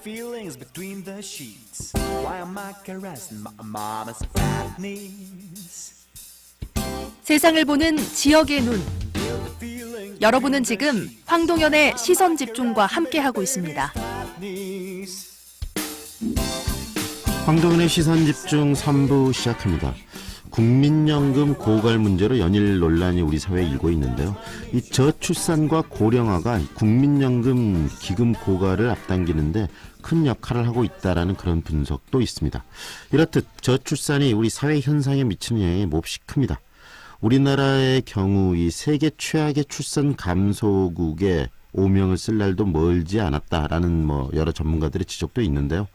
feelings between the sheets. Why am I caressing my mama's fat knees? 세상을 보는 지역의 눈. 여러분은 지금 황동현의 시선 집중과 함께하고 있습니다. 황동현의 시선 집중 3부 시작합니다. 국민연금 고갈 문제로 연일 논란이 우리 사회에 일고 있는데요. 이 저출산과 고령화가 국민연금 기금 고갈을 앞당기는데 큰 역할을 하고 있다라는 그런 분석도 있습니다. 이렇듯 저출산이 우리 사회 현상에 미치는 영향이 몹시 큽니다. 우리나라의 경우 이 세계 최악의 출산 감소국에 오명을 쓸 날도 멀지 않았다라는 여러 전문가들의 지적도 있는데요.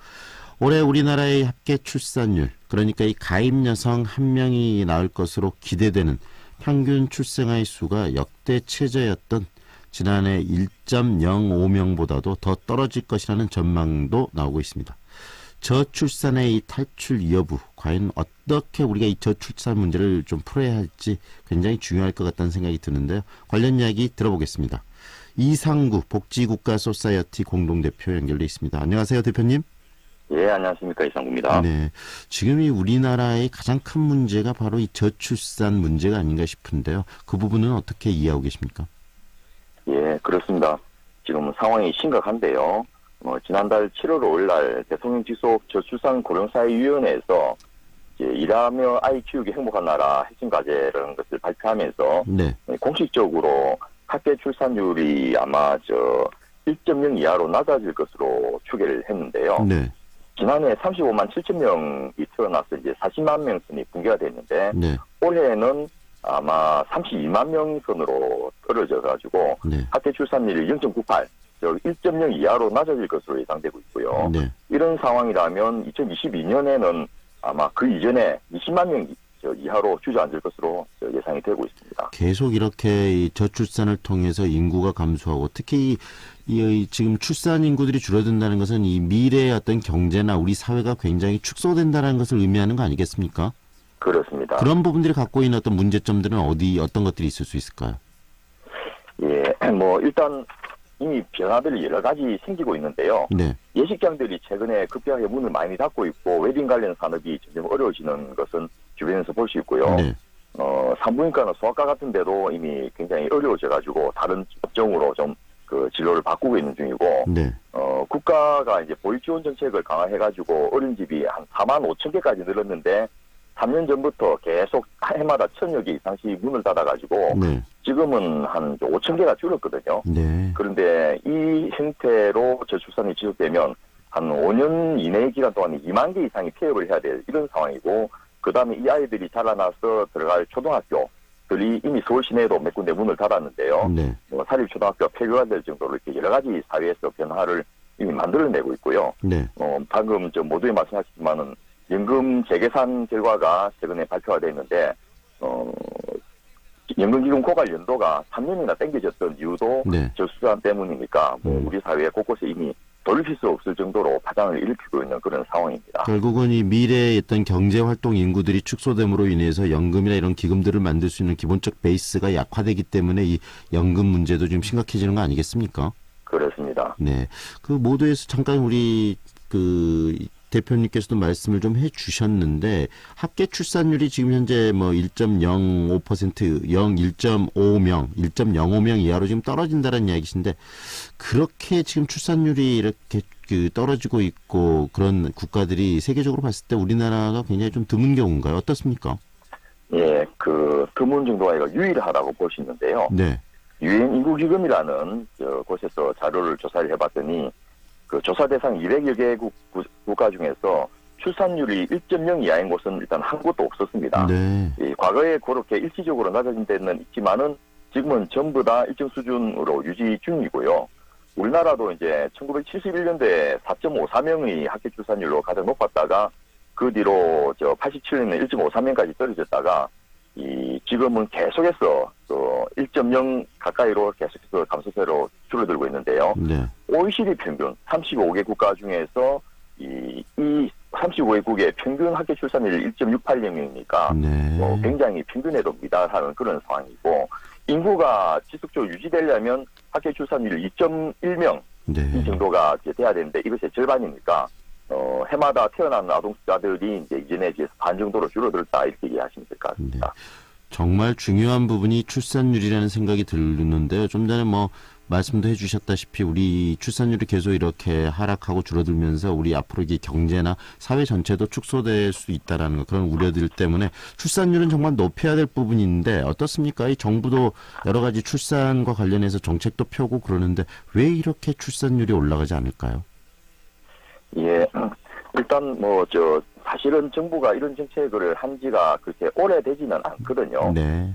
올해 우리나라의 합계 출산율, 그러니까 이 가임 여성 1명이 낳을 것으로 기대되는 평균 출생아의 수가 역대 최저였던 지난해 1.05명보다도 더 떨어질 것이라는 전망도 나오고 있습니다. 저출산의 이 탈출 여부, 과연 어떻게 우리가 이 저출산 문제를 좀 풀어야 할지 굉장히 중요할 것 같다는 생각이 드는데요. 관련 이야기 들어보겠습니다. 이상구 복지국가소사이어티 공동대표 연결돼 있습니다. 안녕하세요, 대표님. 예, 안녕하십니까. 이상구입니다. 네, 지금 이 우리나라의 가장 큰 문제가 바로 이 저출산 문제가 아닌가 싶은데요. 그 부분은 어떻게 이해하고 계십니까? 예, 그렇습니다. 지금 상황이 심각한데요. 지난달 7월 5일 날 대통령 직속 저출산 고령사회위원회에서 일하며 아이 키우기 행복한 나라 핵심 과제라는 것을 발표하면서 네. 공식적으로 합계 출산율이 아마 1.0 이하로 낮아질 것으로 추계를 했는데요. 네. 지난해 35만 7천 명이 태어나서 이제 40만 명 선이 붕괴가 됐는데 네. 올해는 아마 32만 명 선으로 떨어져가지고 네. 합계 출산율이 0.98, 1.0 이하로 낮아질 것으로 예상되고 있고요. 네. 이런 상황이라면 2022년에는 아마 그 이전에 20만 명 이하로 주저앉을 것으로 예상이 되고 있습니다. 계속 이렇게 이 저출산을 통해서 인구가 감소하고 특히 이 지금 출산 인구들이 줄어든다는 것은 이 미래의 어떤 경제나 우리 사회가 굉장히 축소된다는 것을 의미하는 거 아니겠습니까? 그렇습니다. 그런 부분들이 갖고 있는 어떤 문제점들은 어떤 것들이 있을 수 있을까요? 예, 일단 이미 변화들이 여러 가지 생기고 있는데요. 네. 예식장들이 최근에 급격하게 문을 많이 닫고 있고 웨딩 관련 산업이 점점 어려워지는 것은 주변에서 볼 수 있고요. 네. 산부인과나 소아과 같은 데도 이미 굉장히 어려워져가지고 다른 업종으로 좀 진로를 바꾸고 있는 중이고, 네. 국가가 이제 보육 지원 정책을 강화해가지고 어린이집이 한 4만 5천 개까지 늘었는데 3년 전부터 계속 해마다 1,000여 개 이상씩 문을 닫아가지고 네. 지금은 한 5천 개가 줄었거든요. 네. 그런데 이 형태로 저출산이 지속되면 한 5년 이내의 기간 동안 2만 개 이상이 폐업을 해야 될 이런 상황이고, 그 다음에 이 아이들이 자라나서 들어갈 초등학교들이 이미 서울 시내에도 몇 군데 문을 닫았는데요. 네. 사립초등학교 폐교가 될 정도로 이렇게 여러 가지 사회에서 변화를 이미 만들어내고 있고요. 네. 방금 모두에 말씀하셨지만은 연금 재계산 결과가 최근에 발표가 됐는데, 연금기금 고갈 연도가 3년이나 땡겨졌던 이유도 네. 저출산 때문이니까 우리 사회 곳곳에 이미 돌이킬 수 없을 정도로 파장을 일으키고 있는 그런 상황입니다. 결국은 이 미래의 어떤 경제활동 인구들이 축소됨으로 인해서 연금이나 이런 기금들을 만들 수 있는 기본적 베이스가 약화되기 때문에 이 연금 문제도 좀 심각해지는 거 아니겠습니까? 그렇습니다. 네. 그 모두에서 잠깐 우리 대표님께서도 말씀을 좀 해주셨는데 합계 출산율이 지금 현재 1.05%, 1.5명, 1.05명 이하로 지금 떨어진다는 이야기신데 그렇게 지금 출산율이 이렇게 떨어지고 있고 그런 국가들이 세계적으로 봤을 때 우리나라가 굉장히 좀 드문 경우인가요? 어떻습니까? 예, 드문 정도가 아니라 유일하다고 볼 수 있는데요. 네. 유엔 인구기금이라는 곳에서 자료를 조사를 해봤더니 조사 대상 200여 개 국가 중에서 출산율이 1.0 이하인 곳은 일단 한 곳도 없었습니다. 네. 과거에 그렇게 일시적으로 낮아진 데는 있지만은 지금은 전부 다 일정 수준으로 유지 중이고요. 우리나라도 이제 1971년도에 4.54명의 합계 출산율로 가장 높았다가 그 뒤로 87년에 1.53명까지 떨어졌다가 지금은 계속해서 1.0 가까이로 계속해서 감소세로 줄어들고 있는데요. 네. OECD 평균 35개 국가 중에서 이 35개국의 평균 합계 출산율이 1.68명이니까 네. 굉장히 평균에도 미달하는 그런 상황이고, 인구가 지속적으로 유지되려면 합계 출산율 2.1명 네. 이 정도가 이제 돼야 되는데 이것의 절반이니까 해마다 태어난 아동 숫자들이 이제 이전에 비해서 반 정도로 줄어들었다 이렇게 이해하시면 될 것 같습니다. 네. 정말 중요한 부분이 출산율이라는 생각이 드는데요. 좀 전에 뭐 말씀도 해주셨다시피 우리 출산율이 계속 이렇게 하락하고 줄어들면서 우리 앞으로 이 경제나 사회 전체도 축소될 수 있다라는 거, 그런 우려들 때문에 출산율은 정말 높여야 될 부분인데 어떻습니까? 이 정부도 여러 가지 출산과 관련해서 정책도 펴고 그러는데 왜 이렇게 출산율이 올라가지 않을까요? 예, 일단 사실은 정부가 이런 정책을 한 지가 그렇게 오래되지는 않거든요. 네.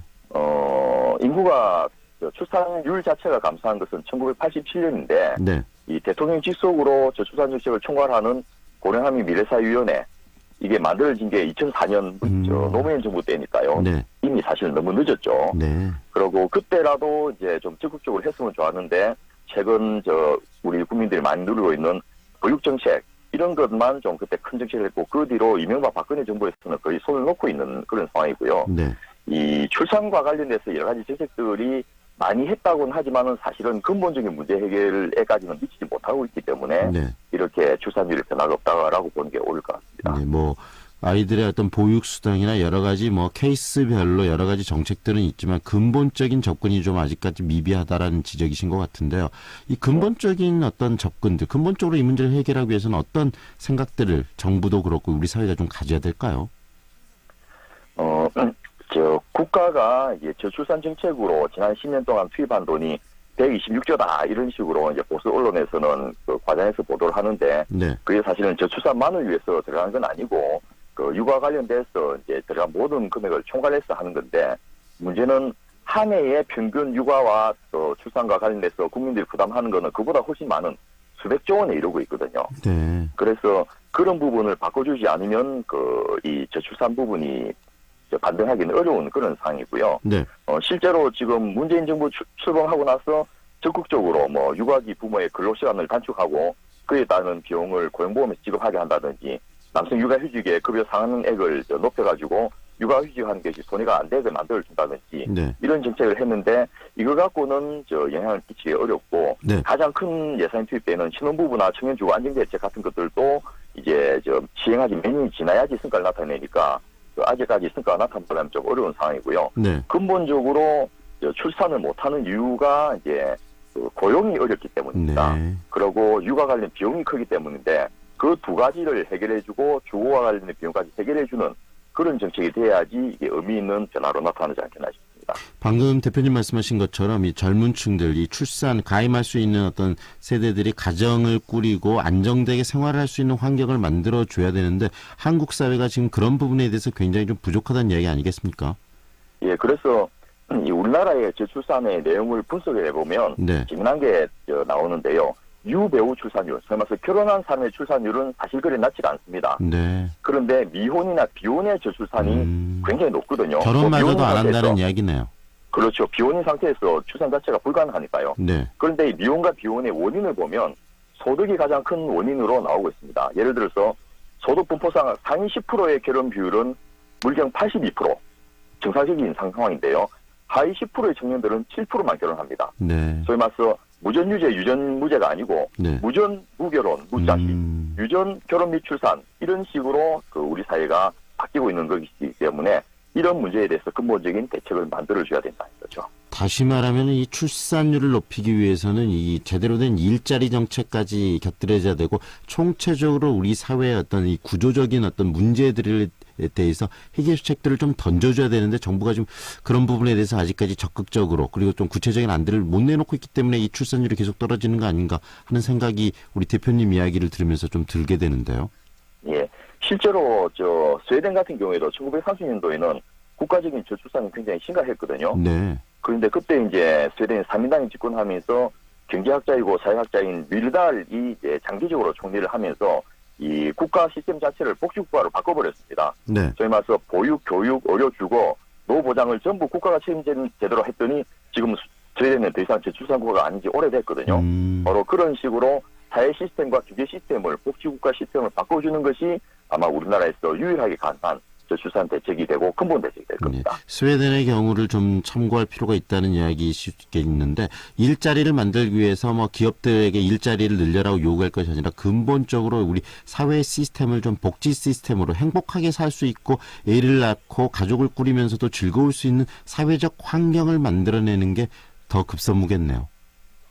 인구가 출산율 자체가 감소한 것은 1987년인데 네. 이 대통령 직속으로 저출산 정책을 총괄하는 고령함의 미래사회위원회 이게 만들어진 게 2004년 노무현 정부 때니까요. 네. 이미 사실 너무 늦었죠. 네. 그리고 그때라도 이제 좀 적극적으로 했으면 좋았는데 최근 우리 국민들이 많이 누리고 있는 보육 정책 이런 것만 좀 그때 큰 정책을 했고 그 뒤로 이명박 박근혜 정부에서는 거의 손을 놓고 있는 그런 상황이고요. 네. 이 출산과 관련돼서 여러 가지 정책들이 많이 했다고는 하지만은 사실은 근본적인 문제 해결에까지는 미치지 못하고 있기 때문에 네. 이렇게 출산율이 변화가 없다라고 보는 게 옳을 것 같습니다. 네, 뭐 아이들의 어떤 보육 수당이나 여러 가지 뭐 케이스별로 여러 가지 정책들은 있지만 근본적인 접근이 좀 아직까지 미비하다라는 지적이신 것 같은데요. 이 근본적인 어떤 접근들, 근본적으로 이 문제를 해결하기 위해서는 어떤 생각들을 정부도 그렇고 우리 사회가 좀 가져야 될까요? 국가가 이제 저출산 정책으로 지난 10년 동안 투입한 돈이 126조다 이런 식으로 이제 보수 언론에서는 과장해서 보도를 하는데 네. 그게 사실은 저출산만을 위해서 들어간 건 아니고 육아 관련돼서 이제 들어간 모든 금액을 총괄해서 하는 건데 문제는 한 해의 평균 육아와 출산과 관련돼서 국민들이 부담하는 거는 그보다 훨씬 많은 수백조 원에 이르고 있거든요. 네. 그래서 그런 부분을 바꿔주지 않으면 이 저출산 부분이 반등하기는 어려운 그런 상황이고요. 네. 실제로 지금 문재인 정부 출범하고 나서 적극적으로 육아기 부모의 근로시간을 단축하고 그에 따른 비용을 고용보험에서 지급하게 한다든지 남성 육아휴직의 급여 상한액을 높여가지고 육아휴직하는 것이 손해가 안 되게 만들어준다든지 네. 이런 정책을 했는데 이거 갖고는 영향을 끼치기 어렵고 네. 가장 큰 예산이 투입되는 신혼부부나 청년주거 안정대책 같은 것들도 이제 시행하기 몇 년이 지나야지 성과를 나타내니까 아직까지 성과가 나타나려면 좀 어려운 상황이고요. 네. 근본적으로 출산을 못하는 이유가 이제 고용이 어렵기 때문입니다. 네. 그리고 육아 관련 비용이 크기 때문인데 그 두 가지를 해결해주고 주거와 관련된 비용까지 해결해주는 그런 정책이 돼야지 이게 의미 있는 변화로 나타나지 않겠나 싶습니다. 방금 대표님 말씀하신 것처럼 이 젊은 층들, 이 출산, 가임할 수 있는 어떤 세대들이 가정을 꾸리고 안정되게 생활할 수 있는 환경을 만들어줘야 되는데 한국 사회가 지금 그런 부분에 대해서 굉장히 좀 부족하다는 이야기 아니겠습니까? 예, 그래서 이 우리나라의 저출산의 내용을 분석을 해보면 네. 재미난 게 나오는데요. 유배우 출산율, 소위 말해서 결혼한 사람의 출산율은 사실 그리 낮지가 않습니다. 네. 그런데 미혼이나 비혼의 저출산이 굉장히 높거든요. 결혼마저도 안 한다는 이야기네요. 그렇죠. 비혼인 상태에서 출산 자체가 불가능하니까요. 네. 그런데 이 미혼과 비혼의 원인을 보면 소득이 가장 큰 원인으로 나오고 있습니다. 예를 들어서 소득 분포상 상위 10%의 결혼 비율은 물경 82%, 정상적인 상황인데요. 하위 10%의 청년들은 7%만 결혼합니다. 네. 소위 말해서 무전유죄, 유전무죄가 아니고 네. 무전, 무결혼, 무자식, 유전, 결혼 및 출산 이런 식으로 우리 사회가 바뀌고 있는 것이기 때문에 이런 문제에 대해서 근본적인 대책을 만들어줘야 된다는 거죠. 다시 말하면 이 출산율을 높이기 위해서는 이 제대로 된 일자리 정책까지 곁들여져야 되고 총체적으로 우리 사회의 어떤 이 구조적인 어떤 문제들에 대해서 해결책들을 좀 던져줘야 되는데 정부가 지금 그런 부분에 대해서 아직까지 적극적으로 그리고 좀 구체적인 안들을 못 내놓고 있기 때문에 이 출산율이 계속 떨어지는 거 아닌가 하는 생각이 우리 대표님 이야기를 들으면서 좀 들게 되는데요. 예, 실제로 스웨덴 같은 경우에도 1930년도에는 국가적인 저출산이 굉장히 심각했거든요. 네. 그런데 그때 이제 스웨덴 3인당이 집권하면서 경제학자이고 사회학자인 밀달이 이제 장기적으로 총리를 하면서 이 국가 시스템 자체를 복지국가로 바꿔버렸습니다. 네. 저희 말해서 보육, 교육, 의료, 주거, 노후 보장을 전부 국가가 책임제대로 했더니 지금 스웨덴은 더 이상 저출산 국가가 아닌지 오래됐거든요. 바로 그런 식으로 사회 시스템과 규제 시스템을 복지국가 시스템을 바꿔주는 것이 아마 우리나라에서 유일하게 가능한 저출산 대책이 되고 근본 대책이 될 겁니다. 스웨덴의 경우를 좀 참고할 필요가 있다는 이야기 있겠는데 일자리를 만들기 위해서 뭐 기업들에게 일자리를 늘려라고 요구할 것이 아니라 근본적으로 우리 사회 시스템을 좀 복지 시스템으로 행복하게 살 수 있고 애를 낳고 가족을 꾸리면서도 즐거울 수 있는 사회적 환경을 만들어내는 게 더 급선무겠네요.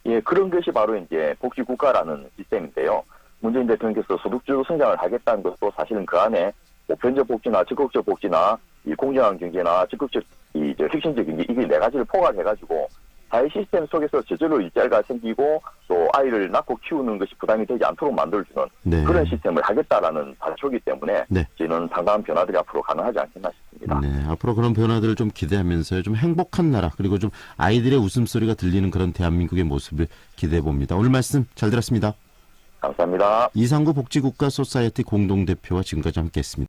예, 그런 것이 바로 이제 복지국가라는 시스템인데요. 문재인 대통령께서 소득주도 성장을 하겠다는 것도 사실은 그 안에 보편적 복지나 적극적 복지나 이 공정한 경제나 적극적 혁신적 경제 이게 네 가지를 포괄해가지고 사회 시스템 속에서 저절로 일자리가 생기고 또 아이를 낳고 키우는 것이 부담이 되지 않도록 만들어주는 네. 그런 시스템을 하겠다라는 발표이기 때문에 네. 저는 상당한 변화들이 앞으로 가능하지 않겠나 싶습니다. 네, 앞으로 그런 변화들을 좀 기대하면서 좀 행복한 나라 그리고 좀 아이들의 웃음소리가 들리는 그런 대한민국의 모습을 기대해 봅니다. 오늘 말씀 잘 들었습니다. 감사합니다. 이상구 복지국가 소사이어티 공동대표와 지금까지 함께했습니다.